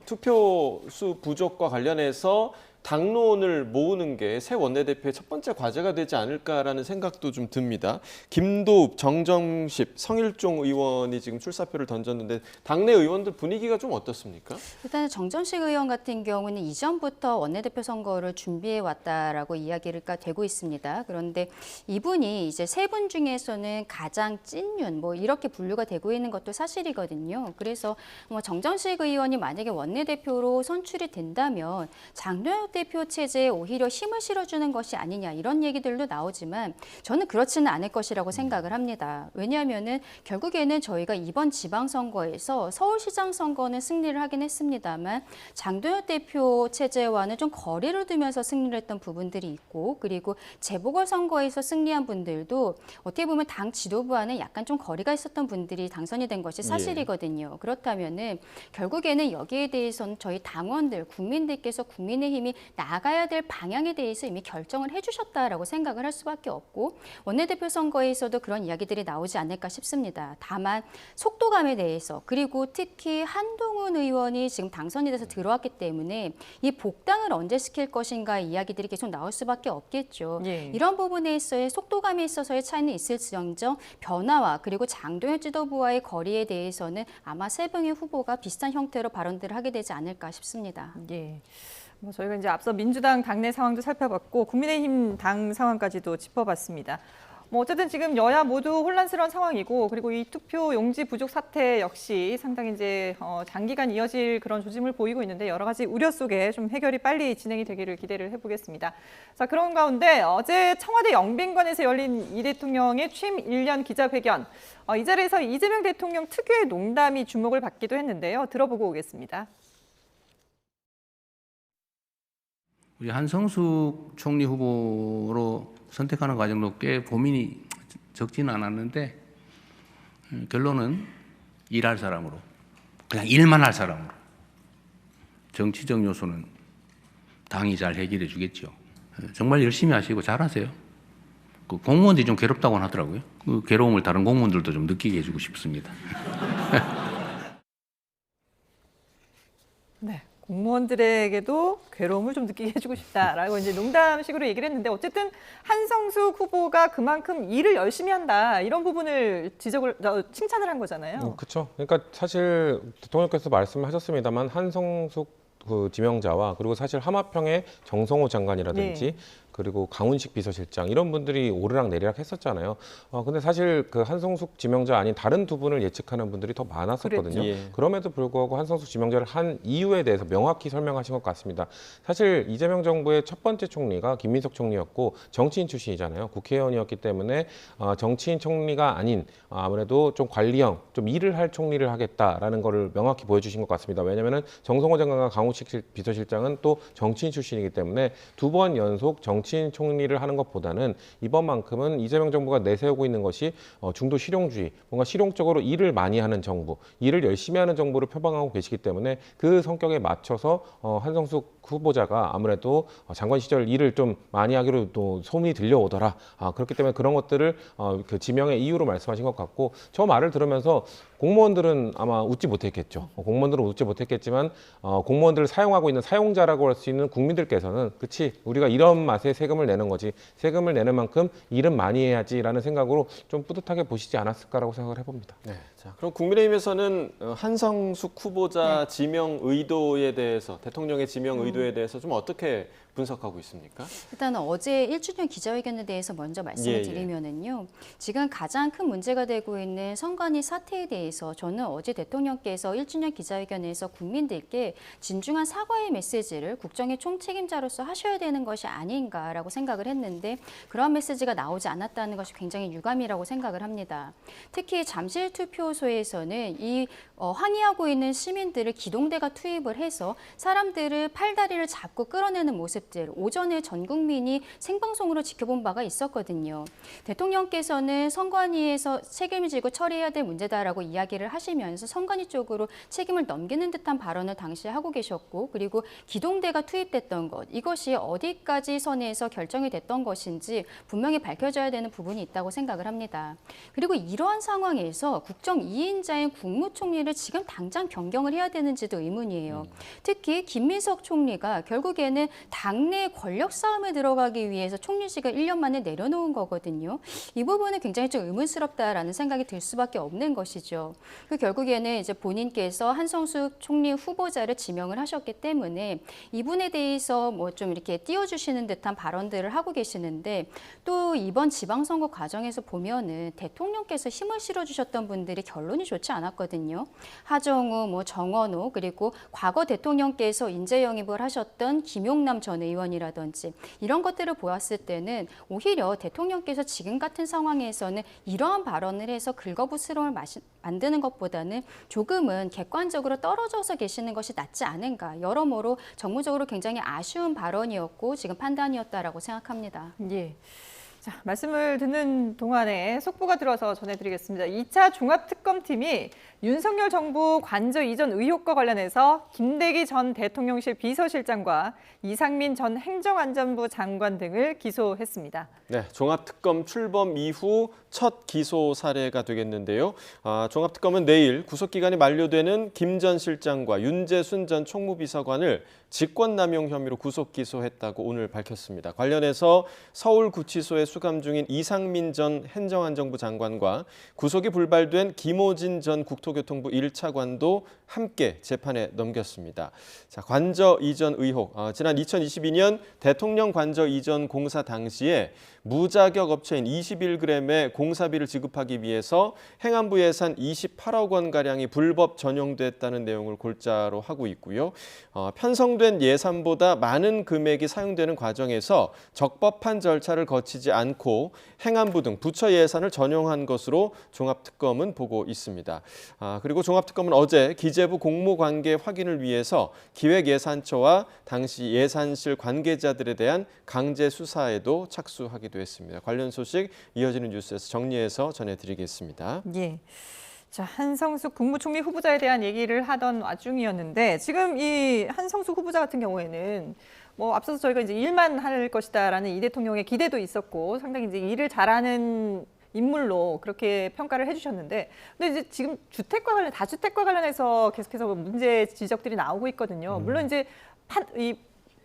투표수 부족과 관련해서 당론을 모으는 게 새 원내대표의 첫 번째 과제가 되지 않을까라는 생각도 좀 듭니다. 김도읍, 정정십, 성일종 의원이 지금 출사표를 던졌는데 당내 의원들 분위기가 좀 어떻습니까? 일단 정전식 의원 같은 경우는 이전부터 원내대표 선거를 준비해 왔다라고 이야기가 되고 있습니다. 그런데 이분이 이제 세 분 중에서는 가장 찐윤 뭐 이렇게 분류가 되고 있는 것도 사실이거든요. 그래서 뭐 정전식 의원이 만약에 원내대표로 선출이 된다면 장동혁 대표 체제에 오히려 힘을 실어주는 것이 아니냐 이런 얘기들도 나오지만 저는 그렇지는 않을 것이라고 생각을 합니다. 왜냐하면은 결국에는 저희가 이번 지방선거에서 서울시장 선거는 승리를 하긴 했습니다만 장동혁 대표 체제와는 좀 거리를 두면서 승리를 했던 부분들이 있고 그리고 재보궐선거에서 승리한 분들도 어떻게 보면 당 지도부와는 약간 좀 거리가 있었던 분들이 당선이 된 것이 사실이거든요. 그렇다면은 결국에는 여기에 대해서는 저희 당원들, 국민들께서 국민의힘이 나가야 될 방향에 대해서 이미 결정을 해주셨다라고 생각을 할 수밖에 없고 원내대표 선거에서도 그런 이야기들이 나오지 않을까 싶습니다. 다만 속도감에 대해서 그리고 특히 한동훈 의원이 지금 당선이 돼서 들어왔기 때문에 이 복당을 언제 시킬 것인가 이야기들이 계속 나올 수밖에 없겠죠. 이런 부분에 있어서의 속도감에 있어서의 차이는 있을지언정 변화와 그리고 장동혁 지도부와의 거리에 대해서는 아마 세 명의 후보가 비슷한 형태로 발언들을 하게 되지 않을까 싶습니다. 예. 뭐 저희가 이제 앞서 민주당 당내 상황도 살펴봤고 국민의힘 당 상황까지도 짚어봤습니다. 뭐 어쨌든 지금 여야 모두 혼란스러운 상황이고 그리고 이 투표 용지 부족 사태 역시 상당히 이제 장기간 이어질 그런 조짐을 보이고 있는데 여러 가지 우려 속에 좀 해결이 빨리 진행이 되기를 기대를 해보겠습니다. 자, 그런 가운데 어제 청와대 영빈관에서 열린 이 대통령의 취임 1년 기자회견. 이 자리에서 이재명 대통령 특유의 농담이 주목을 받기도 했는데요. 들어보고 오겠습니다. 우리 한성숙 총리 후보로 선택하는 과정도 꽤 고민이 적지는 않았는데 결론은 일할 사람으로, 그냥 일만 할 사람으로. 정치적 요소는 당이 잘 해결해 주겠죠. 정말 열심히 하시고 잘하세요. 그 공무원들이 좀 괴롭다고 하더라고요. 그 괴로움을 다른 공무원들도 좀 느끼게 해주고 싶습니다. 네. 공무원들에게도 괴로움을 좀 느끼게 해주고 싶다라고 이제 농담식으로 얘기를 했는데 어쨌든 한성숙 후보가 그만큼 일을 열심히 한다 이런 부분을 칭찬을 한 거잖아요. 그렇죠. 그러니까 사실 대통령께서 말씀하셨습니다만 한성숙 그 지명자와 그리고 사실 하마평의 정성호 장관이라든지 그리고 강훈식 비서실장 이런 분들이 오르락 내리락 했었잖아요. 근데 사실 그 한성숙 지명자 아닌 다른 두 분을 예측하는 분들이 더 많았었거든요. 그럼에도 불구하고 한성숙 지명자를 한 이유에 대해서 명확히 설명하신 것 같습니다. 사실 이재명 정부의 첫 번째 총리가 김민석 총리였고 정치인 출신이잖아요. 국회의원이었기 때문에 정치인 총리가 아닌 아무래도 좀 관리형, 좀 일을 할 총리를 하겠다라는 거를 명확히 보여주신 것 같습니다. 왜냐하면 정성호 장관과 강훈식 비서실장은 또 정치인 출신이기 때문에 두 번 연속 정치인 총리를 하는 것보다는 이번만큼은 이재명 정부가 내세우고 있는 것이 중도 실용주의, 뭔가 실용적으로 일을 많이 하는 정부, 일을 열심히 하는 정부를 표방하고 계시기 때문에 그 성격에 맞춰서 한성숙 후보자가 아무래도 장관 시절 일을 좀 많이 하기로 또 소문이 들려오더라. 그렇기 때문에 그런 것들을 그 지명의 이유로 말씀하신 것 같고 저 말을 들으면서 공무원들은 아마 웃지 못했겠죠. 공무원들은 웃지 못했겠지만 공무원들을 사용하고 있는 사용자라고 할 수 있는 국민들께서는 그치 우리가 이런 맛에 세금을 내는 거지 세금을 내는 만큼 일은 많이 해야지라는 생각으로 좀 뿌듯하게 보시지 않았을까라고 생각을 해봅니다. 네, 자, 그럼 국민의힘에서는 한성숙 후보자 지명 의도에 대해서 대통령의 지명 의도에 대해서 좀 어떻게 분석하고 있습니까? 일단 어제 1주년 기자회견에 대해서 먼저 말씀을 드리면은요. 지금 가장 큰 문제가 되고 있는 선관위 사태에 대해서 저는 어제 대통령께서 1주년 기자회견에서 국민들께 진중한 사과의 메시지를 국정의 총책임자로서 하셔야 되는 것이 아닌가라고 생각을 했는데 그런 메시지가 나오지 않았다는 것이 굉장히 유감이라고 생각을 합니다. 특히 잠실 투표소에서는 이 항의하고 있는 시민들을 기동대가 투입을 해서 사람들을 팔다리를 잡고 끌어내는 모습 모습들 오전에 전 국민이 생방송으로 지켜본 바가 있었거든요. 대통령께서는 선관위에서 책임을 지고 처리해야 될 문제다라고 이야기를 하시면서 선관위 쪽으로 책임을 넘기는 듯한 발언을 당시에 하고 계셨고, 그리고 기동대가 투입됐던 것, 이것이 어디까지 선에서 결정이 됐던 것인지 분명히 밝혀져야 되는 부분이 있다고 생각을 합니다. 그리고 이러한 상황에서 국정 2인자인 국무총리를 지금 당장 변경을 해야 되는지도 의문이에요. 특히 김민석 총리가 결국에는 당내 권력 싸움에 들어가기 위해서 총리직을 1년 만에 내려놓은 거거든요. 이 부분은 굉장히 좀 의문스럽다라는 생각이 들 수밖에 없는 것이죠. 그 결국에는 이제 본인께서 한성수 총리 후보자를 지명을 하셨기 때문에 이분에 대해서 뭐 좀 이렇게 띄워주시는 듯한 발언들을 하고 계시는데, 또 이번 지방선거 과정에서 보면은 대통령께서 힘을 실어주셨던 분들이 결론이 좋지 않았거든요. 하정우, 뭐 정원호, 그리고 과거 대통령께서 인재 영입을 하셨던 김용남 전 의원이라든지 이런 것들을 보았을 때는 오히려 대통령께서 지금 같은 상황에서는 이러한 발언을 해서 긁어부스럼을 만드는 것보다는 조금은 객관적으로 떨어져서 계시는 것이 낫지 않은가. 여러모로 정무적으로 굉장히 아쉬운 발언이었고 지금 판단이었다라고 생각합니다. 예. 자, 말씀을 듣는 동안에 속보가 들어서 전해드리겠습니다. 2차 종합특검팀이 윤석열 정부 관저 이전 의혹과 관련해서 김대기 전 대통령실 비서실장과 이상민 전 행정안전부 장관 등을 기소했습니다. 네, 종합특검 출범 이후 첫 기소 사례가 되겠는데요. 종합특검은 내일 구속기간이 만료되는 김 전 실장과 윤재순 전 총무비서관을 직권남용 혐의로 구속 기소했다고 오늘 밝혔습니다. 관련해서 서울구치소에 수감 중인 이상민 전 행정안전부 장관과 구속이 불발된 김호진 전 국토교통부 1차관도 함께 재판에 넘겼습니다. 자, 관저 이전 의혹. 지난 2022년 대통령 관저 이전 공사 당시에 무자격 업체인 21g의 공사비를 지급하기 위해서 행안부 예산 28억 원가량이 불법 전용됐다는 내용을 골자로 하고 있고요. 편성된 예산보다 많은 금액이 사용되는 과정에서 적법한 절차를 거치지 않고 행안부 등 부처 예산을 전용한 것으로 종합특검은 보고 있습니다. 그리고 종합특검은 어제 기재부 공모관계 확인을 위해서 기획예산처와 당시 예산실 관계자들에 대한 강제 수사에도 착수하기도 했습니다. 관련 소식 이어지는 뉴스에서 정리해서 전해드리겠습니다. 예. 자, 한성숙 국무총리 후보자에 대한 얘기를 하던 와중이었는데 지금 이 한성숙 후보자 같은 경우에는 뭐 앞서서 저희가 이제 일만 할 것이다라는 이 대통령의 기대도 있었고 상당히 이제 일을 잘하는 인물로 그렇게 평가를 해주셨는데, 근데 이제 지금 다주택과 관련해서 계속해서 문제 지적들이 나오고 있거든요. 물론 이제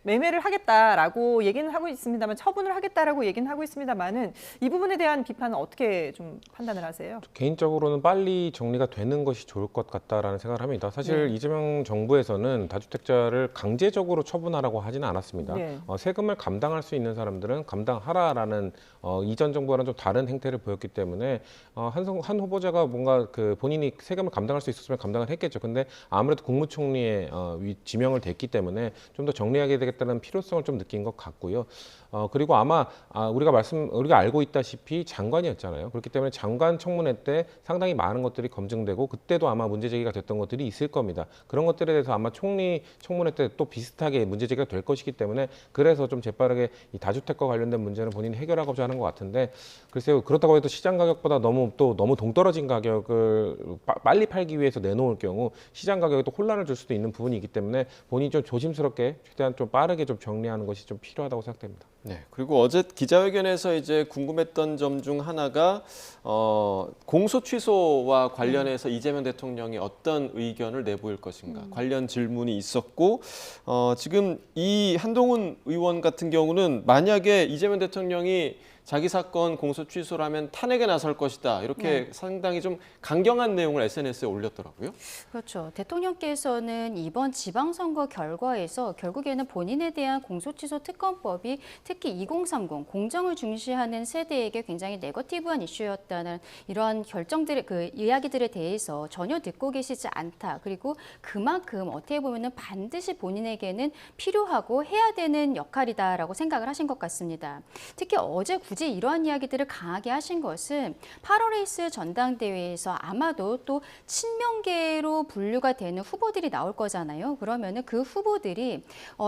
매매를 하겠다라고 얘기는 하고 있습니다만, 처분을 하겠다라고 얘기는 하고 있습니다만은 이 부분에 대한 비판은 어떻게 좀 판단을 하세요? 개인적으로는 빨리 정리가 되는 것이 좋을 것 같다라는 생각을 합니다. 사실 네. 이재명 정부에서는 다주택자를 강제적으로 처분하라고 하지는 않았습니다. 네. 세금을 감당할 수 있는 사람들은 감당하라라는 이전 정부와는 좀 다른 행태를 보였기 때문에 한 후보자가 뭔가 본인이 세금을 감당할 수 있었으면 감당을 했겠죠. 근데 아무래도 국무총리의 지명을 됐기 때문에 좀 더 정리하게 되겠다는 필요성을 좀 느낀 것 같고요. 그리고 아마 우리가 알고 있다시피 장관이었잖아요. 그렇기 때문에 장관 청문회 때 상당히 많은 것들이 검증되고 그때도 아마 문제 제기가 됐던 것들이 있을 겁니다. 그런 것들에 대해서 아마 총리 청문회 때 또 비슷하게 문제 제기가 될 것이기 때문에 그래서 좀 재빠르게 이 다주택과 관련된 문제는 본인이 해결하고자 하는 것 같은데, 글쎄요, 그렇다고 해도 시장 가격보다 너무 동떨어진 가격을 빨리 팔기 위해서 내놓을 경우 시장 가격에 또 혼란을 줄 수도 있는 부분이 있기 때문에 본인이 좀 조심스럽게 최대한 좀 빠르게 좀 정리하는 것이 좀 필요하다고 생각됩니다. 네, 그리고 어제 기자회견에서 이제 궁금했던 점 중 하나가 공소 취소와 관련해서 이재명 대통령이 어떤 의견을 내보일 것인가 관련 질문이 있었고, 지금 이 한동훈 의원 같은 경우는 만약에 이재명 대통령이 자기 사건 공소 취소를 하면 탄핵에 나설 것이다, 이렇게 상당히 좀 강경한 내용을 SNS에 올렸더라고요. 그렇죠. 대통령께서는 이번 지방선거 결과에서 결국에는 본인에 대한 공소취소 특검법이 특히 2030 공정을 중시하는 세대에게 굉장히 네거티브한 이슈였다는 이러한 이야기들에 대해서 전혀 듣고 계시지 않다. 그리고 그만큼 어떻게 보면은 반드시 본인에게는 필요하고 해야 되는 역할이다라고 생각을 하신 것 같습니다. 특히 어제 굳이 이러한 이야기들을 강하게 하신 것은 8월 레이스 전당대회에서 아마도 또 친명계로 분류가 되는 후보들이 나올 거잖아요. 그러면은 그 후보들이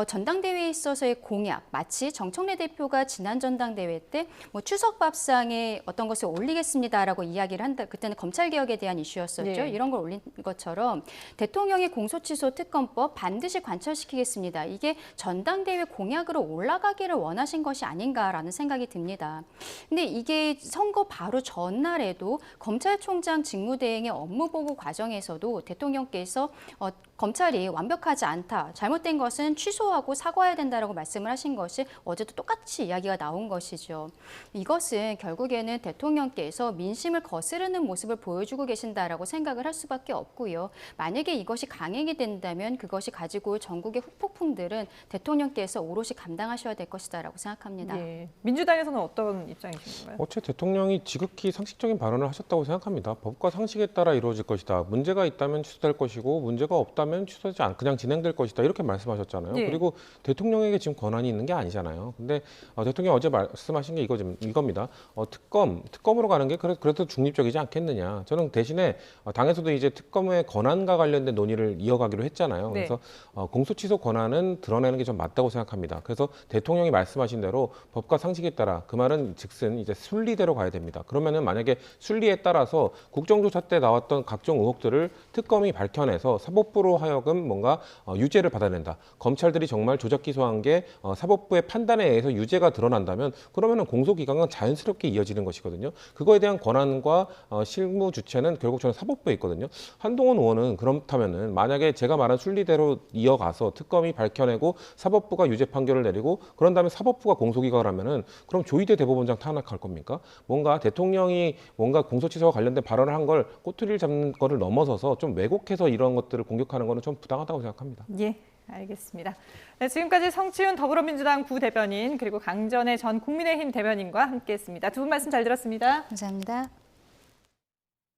전당 전당대회에 있어서의 공약, 마치 정청래 대표가 지난 전당대회 때 뭐 추석 밥상에 어떤 것을 올리겠습니다라고 이야기를 한다. 그때는 검찰개혁에 대한 이슈였었죠. 네. 이런 걸 올린 것처럼 대통령의 공소취소 특검법 반드시 관철시키겠습니다. 이게 전당대회 공약으로 올라가기를 원하신 것이 아닌가라는 생각이 듭니다. 근데 이게 선거 바로 전날에도 검찰총장 직무대행의 업무보고 과정에서도 대통령께서 검찰이 완벽하지 않다, 잘못된 것은 취소하고 사과해야 된다라고 말씀을 하신 것이 어제도 똑같이 이야기가 나온 것이죠. 이것은 결국에는 대통령께서 민심을 거스르는 모습을 보여주고 계신다라고 생각을 할 수밖에 없고요. 만약에 이것이 강행이 된다면 그것이 가지고 올 전국의 후폭풍들은 대통령께서 오롯이 감당하셔야 될 것이다라고 생각합니다. 예. 민주당에서는 어떤 입장이신가요? 어째 대통령이 지극히 상식적인 발언을 하셨다고 생각합니다. 법과 상식에 따라 이루어질 것이다. 문제가 있다면 취소될 것이고 문제가 없다면 취소하지 않고 그냥 진행될 것이다. 이렇게 말씀하셨잖아요. 예. 그리고 대통령에게 지금 권한이 있는 게 아니잖아요. 근데 대통령이 어제 말씀하신 게 이겁니다. 특검으로 가는 게 그래도 중립적이지 않겠느냐. 저는 대신에 당에서도 이제 특검의 권한과 관련된 논의를 이어가기로 했잖아요. 네. 그래서 공소취소 권한은 드러내는 게 좀 맞다고 생각합니다. 그래서 대통령이 말씀하신 대로 법과 상식에 따라 그 말은 즉슨 이제 순리대로 가야 됩니다. 그러면은 만약에 순리에 따라서 국정조사 때 나왔던 각종 의혹들을 특검이 밝혀내서 사법부로 하여금 뭔가 유죄를 받아낸다. 검찰들이 정말 조작 기소한 게 사법부의 판단에 의해서 유죄가 드러난다면 그러면은 공소기간은 자연스럽게 이어지는 것이거든요. 그거에 대한 권한과 실무 주체는 결국 저는 사법부에 있거든요. 한동훈 의원은 그렇다면은 만약에 제가 말한 순리대로 이어가서 특검이 밝혀내고 사법부가 유죄 판결을 내리고 그런 다음에 사법부가 공소기각을 하면은 그럼 조희대 대법원장 탄핵할 겁니까? 뭔가 대통령이 뭔가 공소취소와 관련된 발언을 한 걸 꼬투리를 잡는 거를 넘어서서 좀 왜곡해서 이런 것들을 공격하는 거는 좀 부당하다고 생각합니다. 예, 알겠습니다. 네, 지금까지 성치훈 더불어민주당 부대변인 그리고 강전의 전 국민의힘 대변인과 함께했습니다. 두 분 말씀 잘 들었습니다. 감사합니다.